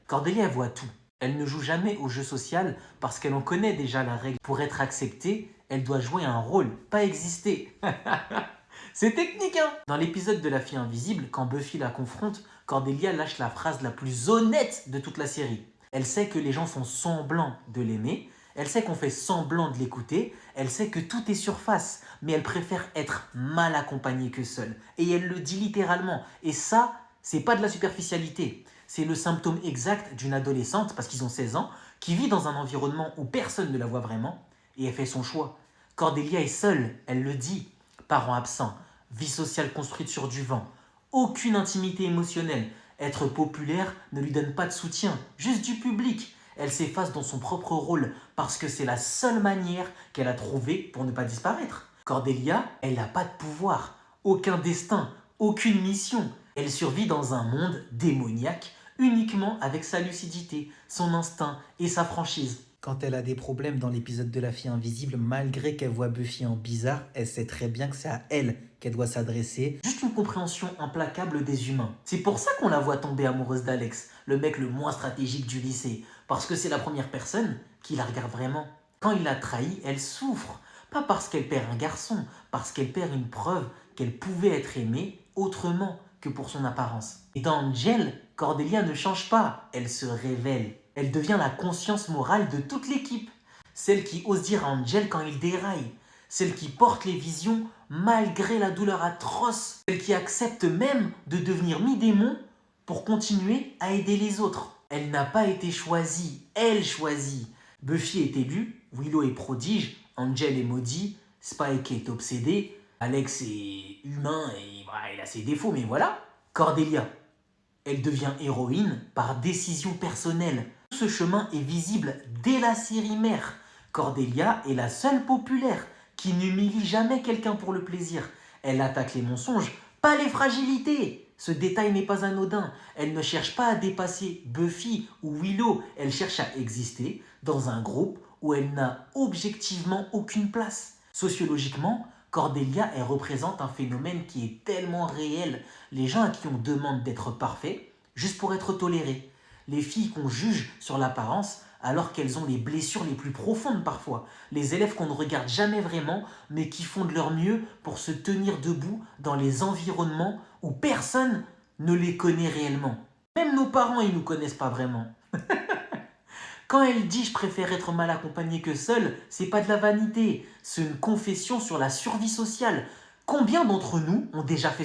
Cordelia, elle voit tout. Elle ne joue jamais au jeu social parce qu'elle en connaît déjà la règle. Pour être acceptée, elle doit jouer un rôle, pas exister. C'est technique, hein? Dans l'épisode de la fille invisible, quand Buffy la confronte, Cordelia lâche la phrase la plus honnête de toute la série. Elle sait que les gens font semblant de l'aimer, elle sait qu'on fait semblant de l'écouter, elle sait que tout est surface, mais elle préfère être mal accompagnée que seule. Et elle le dit littéralement. Et ça, c'est pas de la superficialité. C'est le symptôme exact d'une adolescente, parce qu'ils ont 16 ans, qui vit dans un environnement où personne ne la voit vraiment, et elle fait son choix. Cordelia est seule, elle le dit. Parents absents, vie sociale construite sur du vent, aucune intimité émotionnelle. Être populaire ne lui donne pas de soutien, juste du public. Elle s'efface dans son propre rôle parce que c'est la seule manière qu'elle a trouvée pour ne pas disparaître. Cordelia, elle n'a pas de pouvoir, aucun destin, aucune mission. Elle survit dans un monde démoniaque uniquement avec sa lucidité, son instinct et sa franchise. Quand elle a des problèmes dans l'épisode de la fille invisible, malgré qu'elle voit Buffy en bizarre, elle sait très bien que c'est à elle qu'elle doit s'adresser. Juste une compréhension implacable des humains. C'est pour ça qu'on la voit tomber amoureuse d'Alex, le mec le moins stratégique du lycée. Parce que c'est la première personne qui la regarde vraiment. Quand il la trahit, elle souffre. Pas parce qu'elle perd un garçon, parce qu'elle perd une preuve qu'elle pouvait être aimée autrement que pour son apparence. Et dans Angel, Cordelia ne change pas, elle se révèle. Elle devient la conscience morale de toute l'équipe. Celle qui ose dire à Angel quand il déraille. Celle qui porte les visions malgré la douleur atroce. Celle qui accepte même de devenir mi-démon pour continuer à aider les autres. Elle n'a pas été choisie, elle choisit. Buffy est élue, Willow est prodige, Angel est maudit, Spike est obsédé, Alex est humain et bah, il a ses défauts, mais voilà. Cordelia, elle devient héroïne par décision personnelle. Ce chemin est visible dès la série mère. Cordelia est la seule populaire qui n'humilie jamais quelqu'un pour le plaisir. Elle attaque les mensonges, pas les fragilités. Ce détail n'est pas anodin. Elle ne cherche pas à dépasser Buffy ou Willow. Elle cherche à exister dans un groupe où elle n'a objectivement aucune place. Sociologiquement, Cordelia, elle représente un phénomène qui est tellement réel. Les gens à qui on demande d'être parfaits, juste pour être tolérés. Les filles qu'on juge sur l'apparence alors qu'elles ont les blessures les plus profondes parfois. Les élèves qu'on ne regarde jamais vraiment, mais qui font de leur mieux pour se tenir debout dans les environnements où personne ne les connaît réellement. Même nos parents, ils ne nous connaissent pas vraiment. Quand elle dit « je préfère être mal accompagnée que seule », c'est pas de la vanité, c'est une confession sur la survie sociale. Combien d'entre nous ont déjà fait